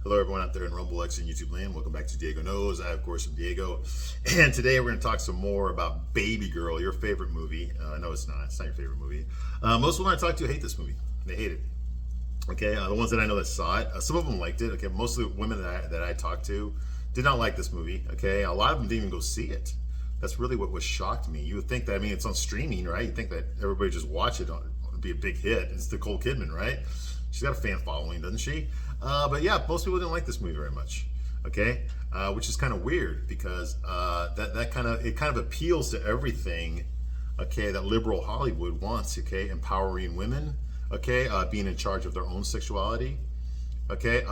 Hello, everyone out there in Rumble X and YouTube land. Welcome back to Diego Knows. I, of course, am Diego. And today we're going to talk some more about Babygirl, your favorite movie. No, it's not. It's not your favorite movie. Most of them I talk to hate this movie. They hate it. Okay, the ones that I know that saw it, some of them liked it. Okay, most of the women that I talked to did not like this movie. Okay, a lot of them didn't even go see it. That's really what shocked me. You would think that, I mean, it's on streaming, right? You think that everybody just watch it. It'd be a big hit. It's Nicole Kidman, right? She's got a fan following, doesn't she? But yeah, most people didn't like this movie very much. Okay, which is kind of weird because that kind of appeals to everything. Okay, that liberal Hollywood wants. Okay, empowering women. Okay, being in charge of their own sexuality. Okay,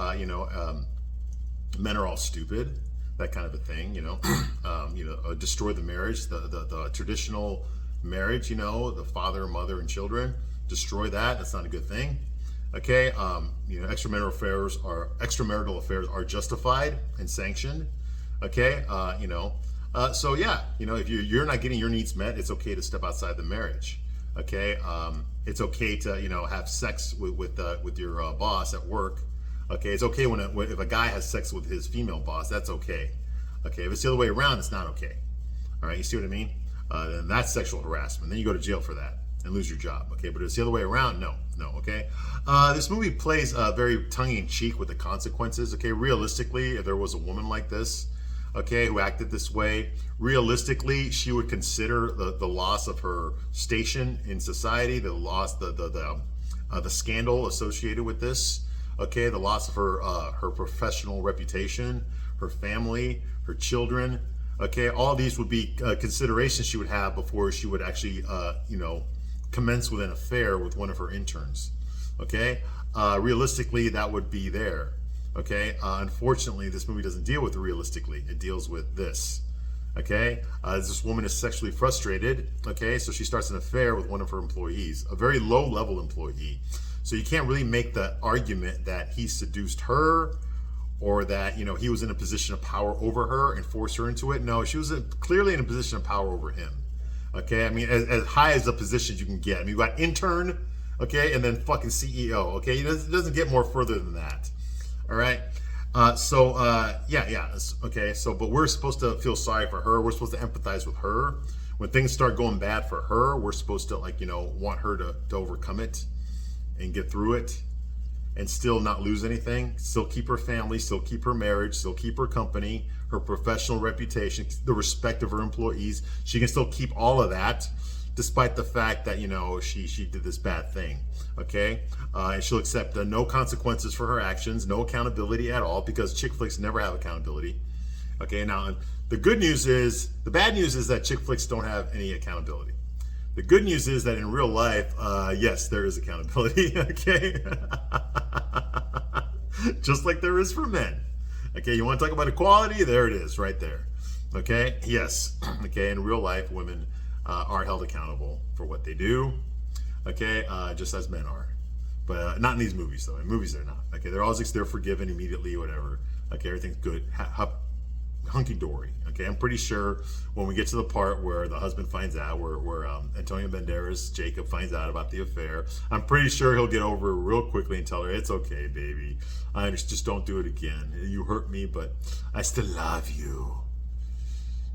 men are all stupid. That kind of a thing. Destroy the marriage, the traditional marriage. The father, mother, and children. Destroy that. That's not a good thing. Okay, extramarital affairs are justified and sanctioned. Okay, so yeah, if you're not getting your needs met, it's okay to step outside the marriage. Okay, it's okay to have sex with your boss at work. Okay, it's okay if a guy has sex with his female boss. That's okay. Okay, if it's the other way around, it's not okay. All right, you see what I mean? Then that's sexual harassment. Then you go to jail for that and lose your job. Okay, but if it's the other way around, no. Okay, this movie plays very tongue-in-cheek with the consequences. Okay, realistically, if there was a woman like this, okay, who acted this way, realistically, she would consider the loss of her station in society, the loss, the scandal associated with this. Okay, the loss of her professional reputation, her family, her children. Okay, all these would be considerations she would have before she would actually, commence with an affair with one of her interns. Okay, realistically, that would be there. Okay, unfortunately, this movie doesn't deal with it realistically. It deals with this. Okay, this woman is sexually frustrated. Okay, so she starts an affair with one of her employees, a very low-level employee. So you can't really make the argument that he seduced her or that he was in a position of power over her and forced her into it. No, she was clearly in a position of power over him. Okay, I mean, as high as the positions you can get. I mean, you got intern, okay, and then fucking CEO. Okay, it doesn't get more further than that. All right. Yeah. Okay. So, but we're supposed to feel sorry for her. We're supposed to empathize with her. When things start going bad for her, we're supposed to want her to overcome it and get through it and still not lose anything. Still keep her family, still keep her marriage, still keep her company, her professional reputation, the respect of her employees. She can still keep all of that despite the fact that, she did this bad thing. Okay, and she'll accept no consequences for her actions, no accountability at all, because chick flicks never have accountability. Okay, now the bad news is that chick flicks don't have any accountability. The good news is that in real life, yes, there is accountability. Okay, just like there is for men. Okay, you want to talk about equality? There it is, right there. Okay, yes. Okay, in real life, women are held accountable for what they do. Okay, just as men are, but not in these movies though. In movies they're not. Okay, they're forgiven immediately, whatever. Okay, everything's good, hunky dory. Okay, I'm pretty sure when we get to the part where the husband finds out, where Antonio Banderas, Jacob, finds out about the affair, I'm pretty sure he'll get over it real quickly and tell her, it's okay, baby. I just don't do it again. You hurt me, but I still love you.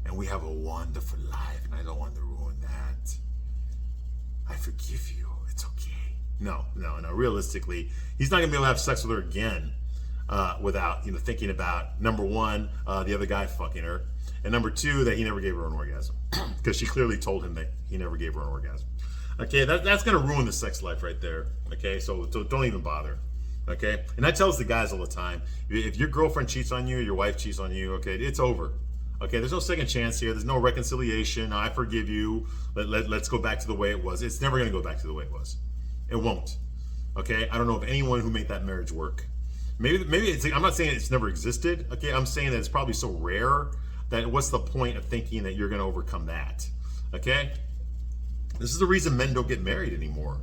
And we have a wonderful life, and I don't want to ruin that. I forgive you. It's okay. No. Realistically, he's not going to be able to have sex with her again without, thinking about, number one, the other guy fucking her, and number two, that he never gave her an orgasm. Because she clearly told him that he never gave her an orgasm. Okay, that's going to ruin the sex life right there. Okay, so don't even bother. Okay, and I tell this to guys all the time. If your girlfriend cheats on you, your wife cheats on you, okay, it's over. Okay, there's no second chance here. There's no reconciliation. I forgive you. Let's go back to the way it was. It's never going to go back to the way it was. It won't. Okay, I don't know of anyone who made that marriage work. Maybe it's. I'm not saying it's never existed. Okay, I'm saying that it's probably so rare that what's the point of thinking that you're going to overcome that? Okay, this is the reason men don't get married anymore.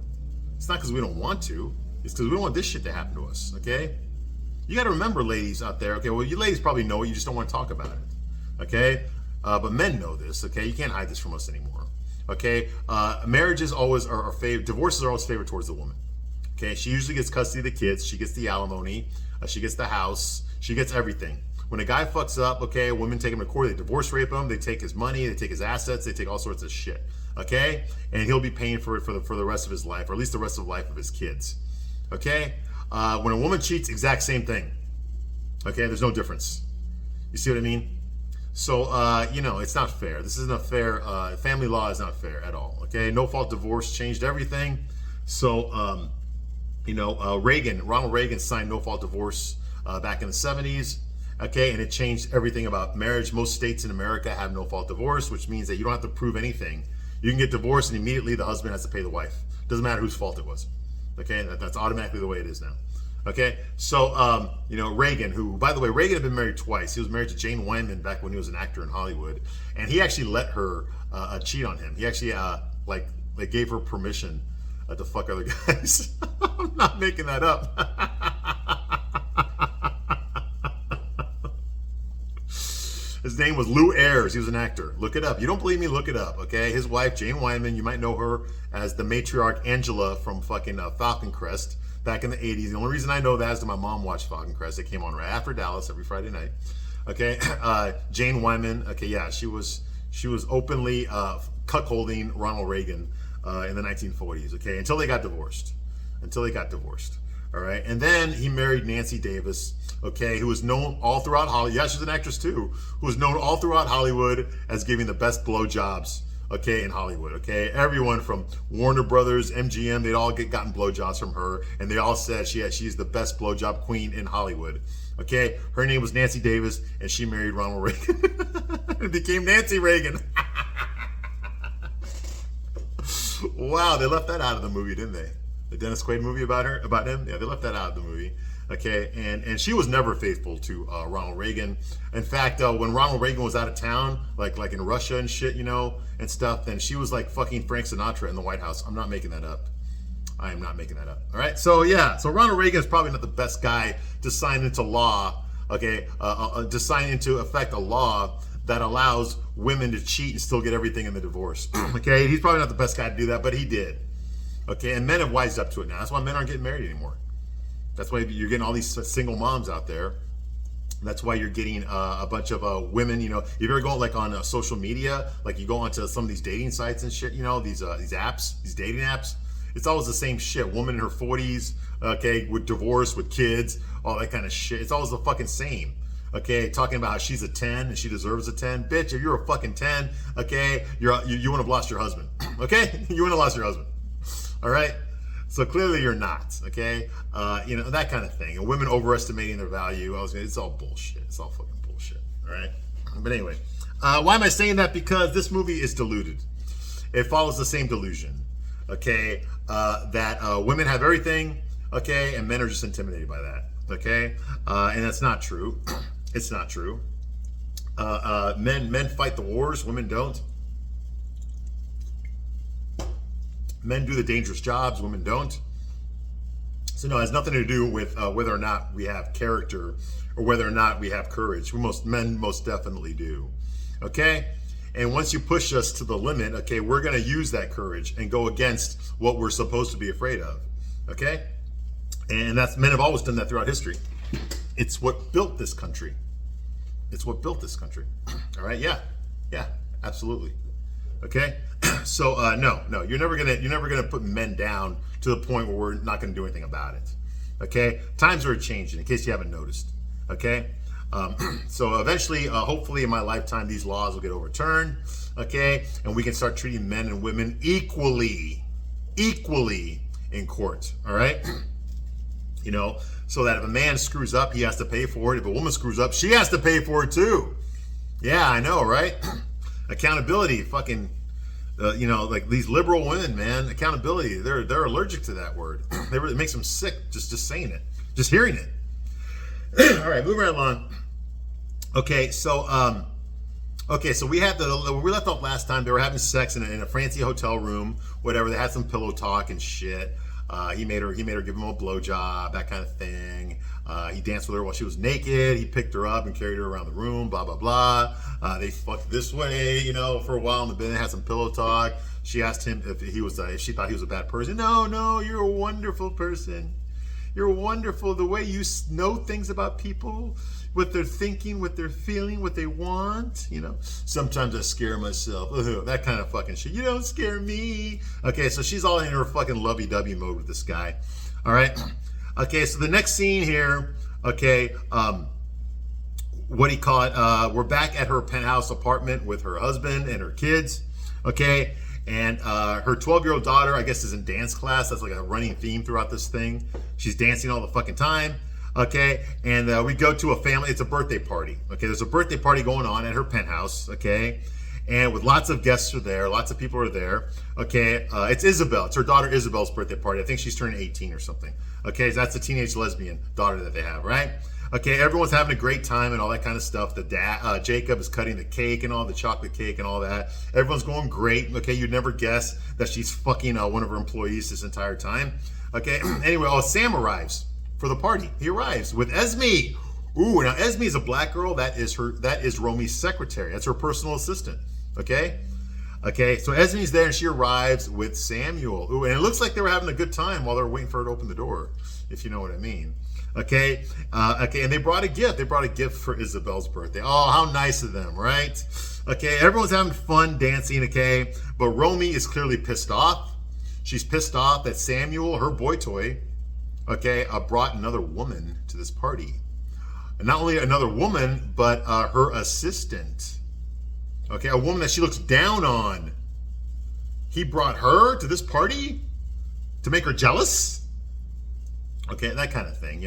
It's not because we don't want to. It's because we don't want this shit to happen to us. Okay, you got to remember, ladies out there. Okay, well, you ladies probably know it. You just don't want to talk about it. Okay, but men know this. Okay, you can't hide this from us anymore. Okay, marriages always are favored. Divorces are always favored towards the woman. Okay, she usually gets custody of the kids. She gets the alimony. She gets the house. She gets everything. When a guy fucks up, okay, women take him to court. They divorce rape him. They take his money. They take his assets. They take all sorts of shit. Okay, and he'll be paying for it for the rest of his life, or at least the rest of the life of his kids. Okay, when a woman cheats, exact same thing. Okay, there's no difference. You see what I mean? So, it's not fair. This isn't a fair, family law is not fair at all. Okay, no fault divorce changed everything. So, Ronald Reagan signed no fault divorce back in the 70s. Okay, and it changed everything about marriage. Most states in America have no fault divorce, which means that you don't have to prove anything. You can get divorced and immediately the husband has to pay the wife. Doesn't matter whose fault it was. Okay, that's automatically the way it is now. Okay, so, Reagan, who, by the way, Reagan had been married twice. He was married to Jane Wyman back when he was an actor in Hollywood. And he actually let her cheat on him. He actually, gave her permission to fuck other guys. I'm not making that up. His name was Lou Ayres. He was an actor. Look it up. You don't believe me? Look it up, okay? His wife, Jane Wyman, you might know her as the matriarch Angela from fucking Falcon Crest back in the 80s. The only reason I know that is that my mom watched Falcon Crest. It came on right after Dallas every Friday night. Okay, Jane Wyman. Okay, yeah, she was openly cuckolding Ronald Reagan in the 1940s. Okay, until they got divorced. All right, and then he married Nancy Davis. Okay, who was known all throughout Hollywood. Yeah, she's an actress too. Who was known all throughout Hollywood as giving the best blowjobs. Okay, in Hollywood, okay? Everyone from Warner Brothers, MGM, they'd all gotten blowjobs from her, and they all said she's the best blowjob queen in Hollywood, okay? Her name was Nancy Davis, and she married Ronald Reagan and became Nancy Reagan. Wow, they left that out of the movie, didn't they? The Dennis Quaid movie about him? Yeah, they left that out of the movie. Okay, and she was never faithful to Ronald Reagan. In fact, when Ronald Reagan was out of town, like in Russia and shit, and stuff, then she was like fucking Frank Sinatra in the White House. I'm not making that up. I am not making that up. All right, so Ronald Reagan is probably not the best guy to sign into law. Okay, to sign into effect a law that allows women to cheat and still get everything in the divorce. Okay, he's probably not the best guy to do that, but he did. Okay, and men have wised up to it now. That's why men aren't getting married anymore. That's why you're getting all these single moms out there. That's why you're getting a bunch of women. If you ever go like on social media, like you go onto some of these dating sites and shit. These apps, these dating apps. It's always the same shit. Woman in her 40s, okay, with divorce, with kids, all that kind of shit. It's always the fucking same. Okay, talking about how she's a 10 and she deserves a 10. Bitch, if you're a fucking 10, okay, you wouldn't have lost your husband. Okay, you wouldn't have lost your husband. All right. So clearly you're not, okay? That kind of thing. And women overestimating their value. It's all bullshit. It's all fucking bullshit, all right? But anyway, why am I saying that? Because this movie is deluded. It follows the same delusion, okay? That women have everything, okay? And men are just intimidated by that, okay? And that's not true. It's not true. Men fight the wars. Women don't. Men do the dangerous jobs, women don't. So no, it has nothing to do with whether or not we have character or whether or not we have courage. Men most definitely do. Okay? And once you push us to the limit, okay, we're going to use that courage and go against what we're supposed to be afraid of. Okay? And men have always done that throughout history. It's what built this country. It's what built this country. All right? Yeah, absolutely. Okay? So no, you're never gonna put men down to the point where we're not gonna do anything about it. Okay, times are changing. In case you haven't noticed. Okay, so eventually, hopefully, in my lifetime, these laws will get overturned. Okay, and we can start treating men and women equally in court. All right, so that if a man screws up, he has to pay for it. If a woman screws up, she has to pay for it too. Yeah, I know, right? Accountability, fucking. Like these liberal women, man, accountability, they're allergic to that word. It makes them sick just saying it, just hearing it. All right, moving right along. Okay, so we had we left off last time. They were having sex in a fancy hotel room, whatever. They had some pillow talk and shit. He made her give him a blowjob, that kind of thing. He danced with her while she was naked. He picked her up and carried her around the room, blah, blah, blah. They fucked this way, for a while in the bed, had some pillow talk. She asked him if she thought he was a bad person. No, you're a wonderful person. You're wonderful. The way you know things about people, what they're thinking, what they're feeling, what they want, Sometimes I scare myself. That kind of fucking shit. You don't scare me. Okay, so she's all in her fucking lovey-dovey mode with this guy. All right? Okay, so the next scene here, okay, what do you call it? We're back at her penthouse apartment with her husband and her kids, okay? And her 12-year-old daughter, I guess, is in dance class. That's like a running theme throughout this thing. She's dancing all the fucking time, okay? And we go to a family, it's a birthday party, okay? There's a birthday party going on at her penthouse, okay? And with lots of guests are there, lots of people are there, okay? It's Isabel, it's her daughter Isabel's birthday party. I think she's turning 18 or something, okay? So that's a teenage lesbian daughter that they have, right? Okay, everyone's having a great time and all that kind of stuff. The dad, Jacob, is cutting the cake and all the chocolate cake and all that. Everyone's going great. Okay, you'd never guess that she's fucking one of her employees this entire time. Okay, anyway, Sam arrives for the party. He arrives with Esme. Ooh, now Esme is a black girl. That is Romy's secretary. That's her personal assistant. Okay, so Esme's there and she arrives with Samuel. Ooh, and it looks like they were having a good time while they were waiting for her to open the door, if you know what I mean. Okay, and they brought a gift. They brought a gift for Isabel's birthday. Oh, how nice of them, right? Okay, everyone's having fun dancing, okay? But Romy is clearly pissed off. She's pissed off that Samuel, her boy toy, okay, brought another woman to this party. And not only another woman, but her assistant. Okay, a woman that she looks down on. He brought her to this party to make her jealous? Okay, that kind of thing,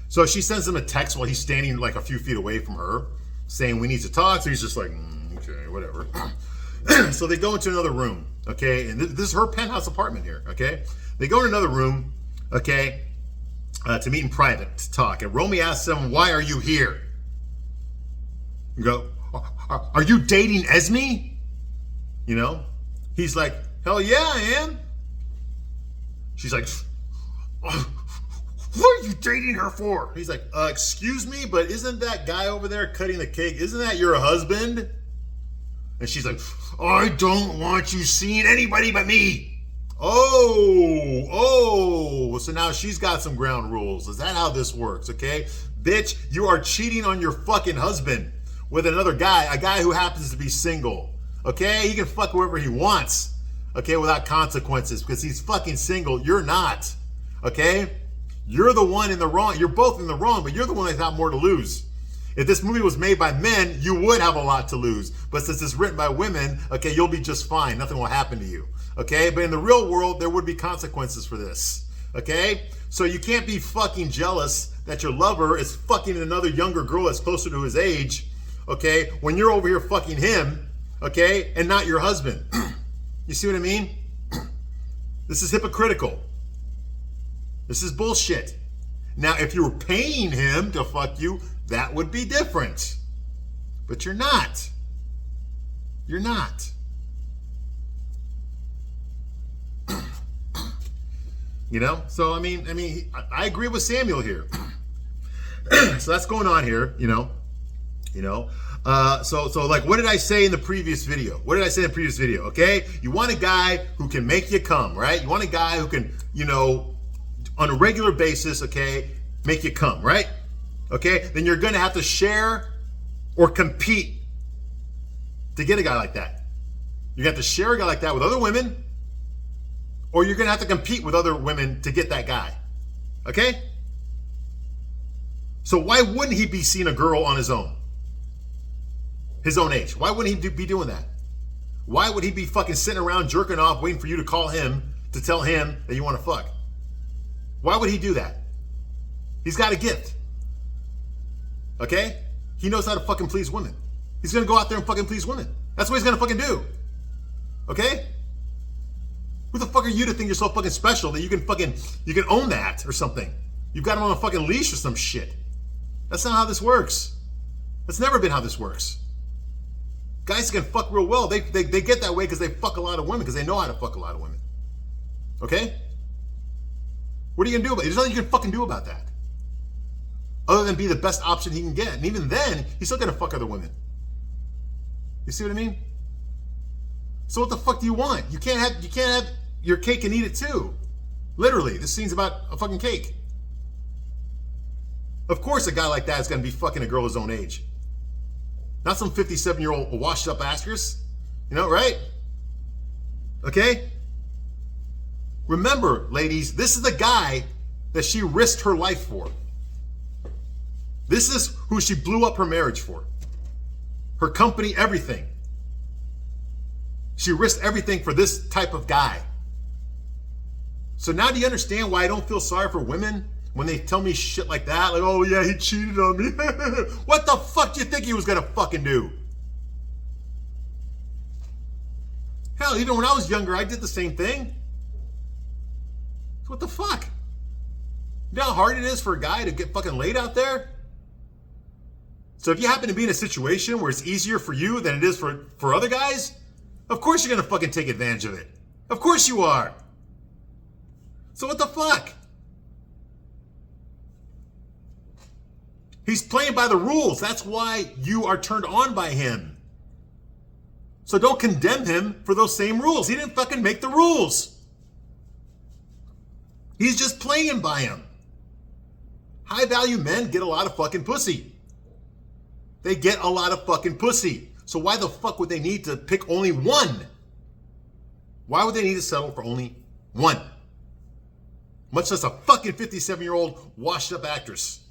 So she sends him a text while he's standing like a few feet away from her, saying we need to talk. So he's just like, okay, whatever. So they go into another room, okay? And this is her penthouse apartment here, okay? They go in another room, okay, to meet in private, to talk. And Romy asks him, why are you here? You go, are you dating Esme? He's like, hell yeah, I am. She's like, what are you dating her for? He's like, excuse me, but isn't that guy over there cutting the cake, isn't that your husband? And she's like, I don't want you seeing anybody but me. Oh, so now she's got some ground rules. Is that how this works, okay? Bitch, you are cheating on your fucking husband with another guy, a guy who happens to be single, okay? He can fuck whoever he wants, okay, without consequences because he's fucking single. You're not, okay? You're the one in the wrong. You're both in the wrong, but you're the one that's got more to lose. If this movie was made by men, you would have a lot to lose. But since it's written by women, okay, you'll be just fine. Nothing will happen to you, okay? But in the real world, there would be consequences for this, okay? So you can't be fucking jealous that your lover is fucking another younger girl that's closer to his age, okay, when you're over here fucking him, okay, and not your husband. You see what I mean? This is hypocritical. This is bullshit. Now, if you were paying him to fuck you, that would be different. But you're not. You're not. So I mean, I agree with Samuel here. So that's going on here, So like, what did I say in the previous video? Okay, you want a guy who can make you come, right? You want a guy who can, on a regular basis, okay, make you come, right? Okay, then you're gonna have to share or compete to get a guy like that. You're gonna have to share a guy like that with other women, or you're gonna have to compete with other women to get that guy, okay? So why wouldn't he be seeing a girl on his own age? Why wouldn't he be doing that? Why would he be fucking sitting around jerking off waiting for you to call him to tell him that you want to fuck? Why would he do that? He's got a gift. Okay? He knows how to fucking please women. He's gonna go out there and fucking please women. That's what he's gonna fucking do. Okay? Who the fuck are you to think you're so fucking special that you can own that or something? You've got him on a fucking leash or some shit. That's not how this works. That's never been how this works. Guys can fuck real well. They get that way because they fuck a lot of women, because they know how to fuck a lot of women. Okay? What are you gonna do about it? There's nothing you can fucking do about that. Other than be the best option he can get. And even then, he's still gonna fuck other women. You see what I mean? So what the fuck do you want? You can't have your cake and eat it too. Literally, this scene's about a fucking cake. Of course a guy like that is gonna be fucking a girl his own age. Not some 57-year-old washed up actress. You know, right? Okay? Remember, ladies, this is the guy that she risked her life for. This is who she blew up her marriage for. Her company, everything. She risked everything for this type of guy. So now do you understand why I don't feel sorry for women when they tell me shit like that? Like, oh yeah, he cheated on me. What the fuck do you think he was gonna fucking do? Hell, even when I was younger, I did the same thing. What the fuck? You know how hard it is for a guy to get fucking laid out there? So if you happen to be in a situation where it's easier for you than it is for other guys, of course you're gonna fucking take advantage of it. Of course you are. So what the fuck? He's playing by the rules. That's why you are turned on by him. So don't condemn him for those same rules. He didn't fucking make the rules. He's just playing by them. High value men get a lot of fucking pussy. They get a lot of fucking pussy. So why the fuck would they need to pick only one? Why would they need to settle for only one? Much less a fucking 57-year-old washed up actress.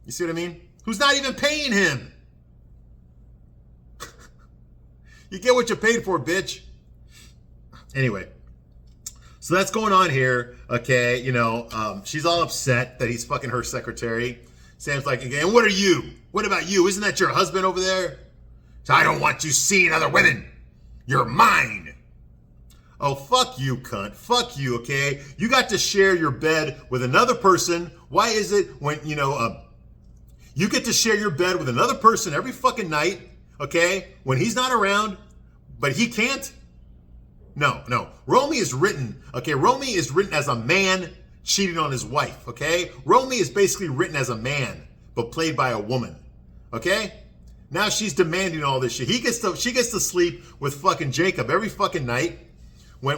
You see what I mean? Who's not even paying him. You get what you paid for, bitch. Anyway. So that's going on here, okay, you know, she's all upset that he's fucking her secretary. Sam's like, again, what are you? What about you? Isn't that your husband over there? So I don't want you seeing other women. You're mine. Oh, fuck you, cunt. Fuck you, okay? You got to share your bed with another person. Why is it when, you know, you get to share your bed with another person every fucking night, okay, when he's not around, but he can't? No. Romy is written, okay? Romy is written as a man cheating on his wife, okay? Romy is basically written as a man, but played by a woman, okay? Now she's demanding all this shit. She gets to sleep with fucking Jacob every fucking night when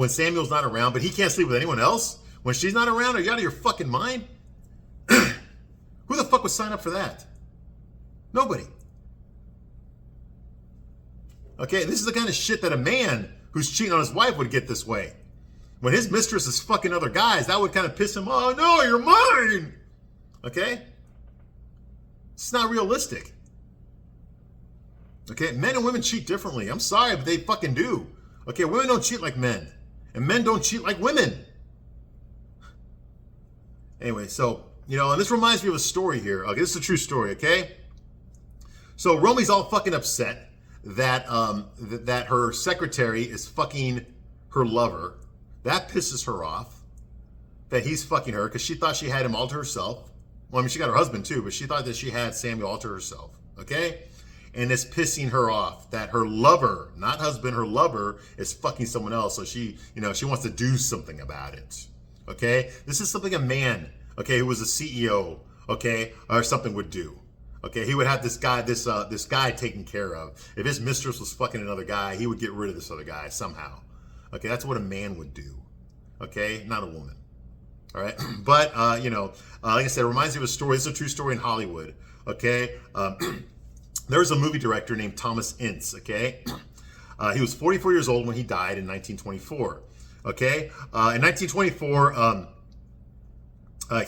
Samuel's not around, but he can't sleep with anyone else when she's not around. Are you out of your fucking mind? Who the fuck would sign up for that? Nobody. Okay, this is the kind of shit that a man who's cheating on his wife would get this way. When his mistress is fucking other guys, that would kind of piss him off. Oh, no, you're mine. Okay? It's not realistic. Okay, men and women cheat differently. I'm sorry, but they fucking do. Okay, women don't cheat like men. And men don't cheat like women. Anyway, so, you know, and this reminds me of a story here. Okay, this is a true story, okay? So Romy's all fucking upset that that her secretary is fucking her lover. That pisses her off. That he's fucking her because she thought she had him all to herself. Well, I mean, she got her husband too, but she thought that she had Samuel all to herself. Okay? And it's pissing her off that her lover, not husband, her lover is fucking someone else. So she, you know, she wants to do something about it. Okay? This is something a man, okay, who was a CEO, okay, or something would do. Okay, he would have this guy taken care of. If his mistress was fucking another guy, he would get rid of this other guy somehow. Okay, that's what a man would do. Okay, not a woman. All right, but you know, like I said, it reminds me of a story. It's a true story in Hollywood. Okay, there was a movie director named Thomas Ince. Okay, he was 44 years old when he died in 1924. Okay, in 1924,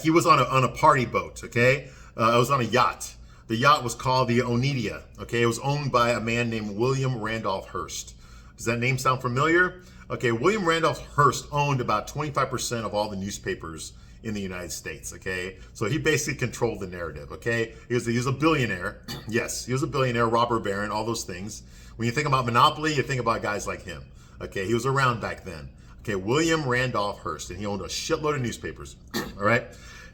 he was on a party boat. Okay, it was on a yacht. The yacht was called the Oneida, okay? It was owned by a man named William Randolph Hearst. Does that name sound familiar? Okay, William Randolph Hearst owned about 25% of all the newspapers in the United States, okay? So he basically controlled the narrative, okay? He was a billionaire. Yes, he was a billionaire, robber baron, all those things. When you think about monopoly, you think about guys like him, okay? He was around back then. Okay, William Randolph Hearst, and he owned a shitload of newspapers, all right?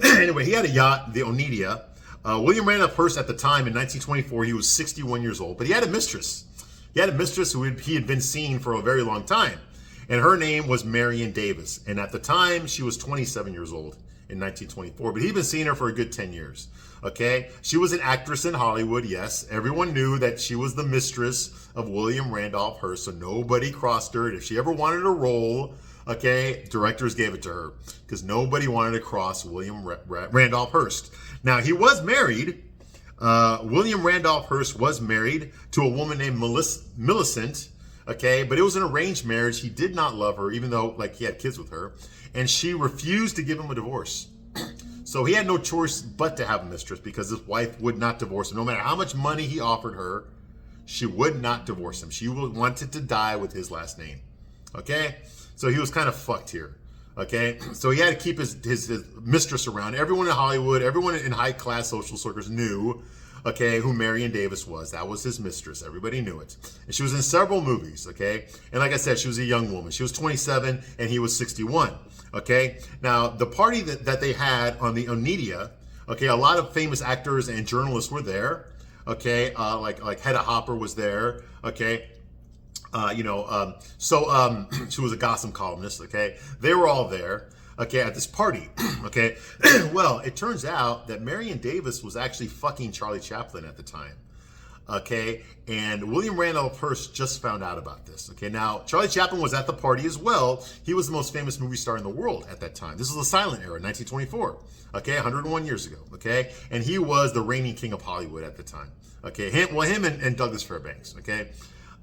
Anyway, he had a yacht, the Oneida. William Randolph Hearst at the time in 1924, he was 61 years old, but he had a mistress. He had a mistress who he had been seeing for a very long time. And her name was Marion Davis. And at the time, she was 27 years old in 1924. But he'd been seeing her for a good 10 years. Okay? She was an actress in Hollywood, yes. Everyone knew that she was the mistress of William Randolph Hearst, so nobody crossed her. And if she ever wanted a role, okay, directors gave it to her because nobody wanted to cross William Randolph Hearst. Now, he was married. William Randolph Hearst was married to a woman named Millicent, okay, but it was an arranged marriage. He did not love her, even though, like, he had kids with her, and she refused to give him a divorce. So he had no choice but to have a mistress because his wife would not divorce him. No matter how much money he offered her, she would not divorce him. She wanted to die with his last name, okay? So he was kind of fucked here, okay? So he had to keep his mistress around. Everyone in Hollywood, everyone in high-class social circles knew, okay, who Marion Davis was. That was his mistress. Everybody knew it. And she was in several movies, okay? And like I said, she was a young woman. She was 27 and he was 61, okay? Now, the party that they had on the Oneida, okay, a lot of famous actors and journalists were there, okay? Like Hedda Hopper was there, okay? She was a gossip columnist, okay? They were all there, okay, at this party, okay? Well, it turns out that Marion Davis was actually fucking Charlie Chaplin at the time, okay? And William Randolph Hearst just found out about this, okay? Now, Charlie Chaplin was at the party as well. He was the most famous movie star in the world at that time. This was the silent era, 1924, okay? 101 years ago, okay? And he was the reigning king of Hollywood at the time, okay? Him and Douglas Fairbanks, okay?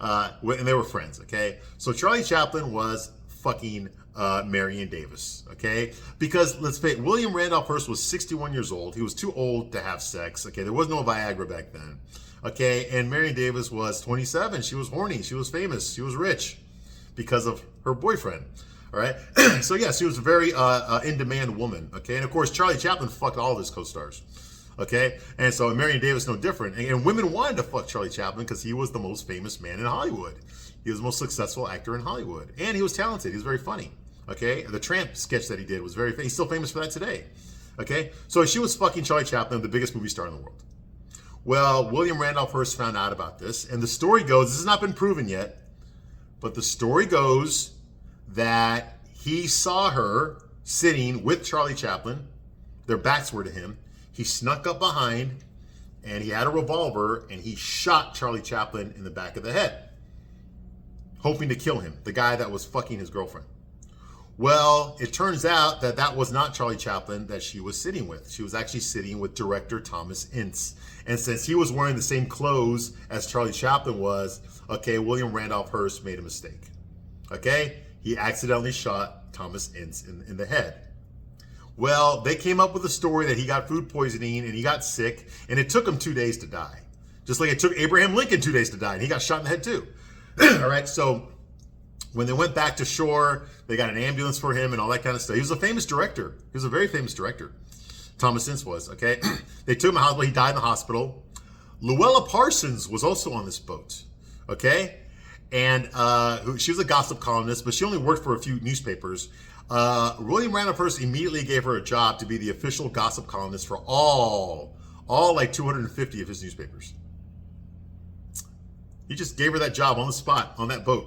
And they were friends, okay? So Charlie Chaplin was fucking Marion Davis, okay? Because, let's face it, William Randolph Hearst was 61 years old. He was too old to have sex, okay? There was no Viagra back then, okay? And Marion Davis was 27. She was horny. She was famous. She was rich because of her boyfriend, all right? So, yeah, she was a very in-demand woman, okay? And, of course, Charlie Chaplin fucked all of his co-stars. Okay, and so Marion Davis no different. And women wanted to fuck Charlie Chaplin because he was the most famous man in Hollywood. He was the most successful actor in Hollywood. And he was talented. He was very funny. Okay, the Tramp sketch that he did was he's still famous for that today. Okay, so she was fucking Charlie Chaplin, the biggest movie star in the world. Well, William Randolph Hearst found out about this. And the story goes, this has not been proven yet, but the story goes that he saw her sitting with Charlie Chaplin. Their backs were to him. He snuck up behind, and he had a revolver, and he shot Charlie Chaplin in the back of the head, hoping to kill him, the guy that was fucking his girlfriend. Well, it turns out that that was not Charlie Chaplin that she was sitting with. She was actually sitting with director Thomas Ince. And since he was wearing the same clothes as Charlie Chaplin was, okay, William Randolph Hearst made a mistake. Okay? He accidentally shot Thomas Ince in the head. Well, they came up with a story that he got food poisoning and he got sick, and it took him 2 days to die. Just like it took Abraham Lincoln 2 days to die, and he got shot in the head too. All right, so when they went back to shore, they got an ambulance for him and all that kind of stuff. He was a famous director. He was a very famous director. Thomas Ince was, okay? They took him to the hospital. He died in the hospital. Luella Parsons was also on this boat, okay? And she was a gossip columnist, but she only worked for a few newspapers. William Randolph Hearst immediately gave her a job to be the official gossip columnist for all like 250 of his newspapers. He just gave her that job on the spot on that boat,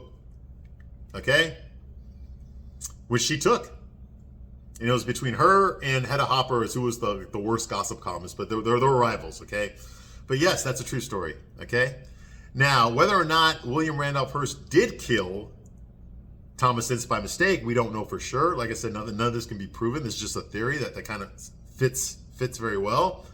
okay? Which she took. And it was between her and Hedda Hopper, who was the worst gossip columnist, but they were rivals, okay? But yes, that's a true story, okay? Now, whether or not William Randolph Hearst did kill Thomas Ince by mistake, we don't know for sure. Like I said, none of this can be proven. This is just a theory that kind of fits very well.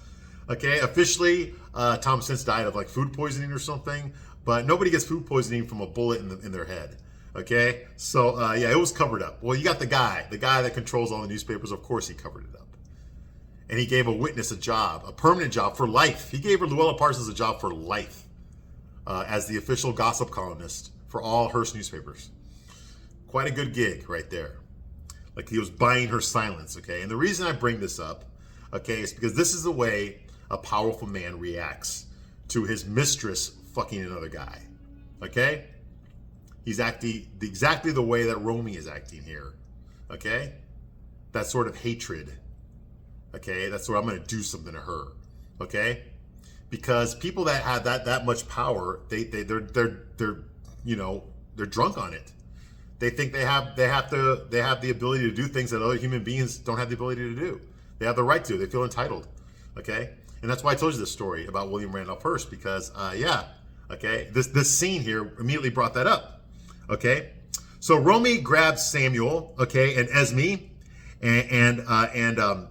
Okay, officially, Thomas Ince died of like food poisoning or something, but nobody gets food poisoning from a bullet in their head. Okay, so yeah, it was covered up. Well, you got the guy that controls all the newspapers. Of course, he covered it up, and he gave a witness a job, a permanent job for life. He gave Luella Parsons a job for life as the official gossip columnist for all Hearst newspapers. Quite a good gig right there. Like he was buying her silence, okay? And the reason I bring this up, okay, is because this is the way a powerful man reacts to his mistress fucking another guy, okay? He's acting exactly the way that Romy is acting here, okay? That sort of hatred, okay? That's where I'm going to do something to her, okay? Because people that have that much power, they're drunk on it. They think they have the ability to do things that other human beings don't have the ability to do. They have the right to. They feel entitled. Okay, and that's why I told you this story about William Randolph Hearst, because okay, this scene here immediately brought that up. Okay, so Romy grabs Samuel, okay, and Esme, and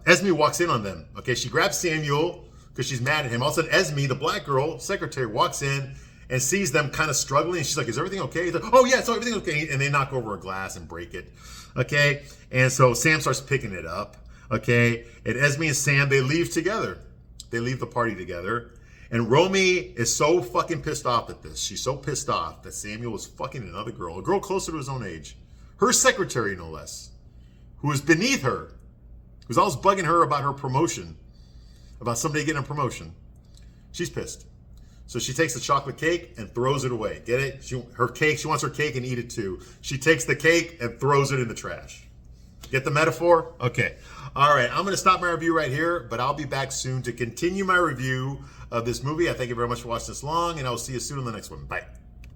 Esme walks in on them. Okay, she grabs Samuel because she's mad at him. All of a sudden, Esme, the black girl secretary, walks in and sees them kind of struggling. And she's like, "Is everything okay?" He's like, "Oh yeah, so everything's okay." And they knock over a glass and break it. Okay, and so Sam starts picking it up. Okay, and Esme and Sam, they leave together. They leave the party together. And Romy is so fucking pissed off at this. She's so pissed off that Samuel was fucking another girl, a girl closer to his own age. Her secretary, no less, who was beneath her, who's always bugging her about her promotion, about somebody getting a promotion. She's pissed. So she takes the chocolate cake and throws it away. Get it? She wants her cake and eat it too. She takes the cake and throws it in the trash. Get the metaphor? Okay. All right. I'm going to stop my review right here, but I'll be back soon to continue my review of this movie. I thank you very much for watching this long, and I'll see you soon on the next one. Bye.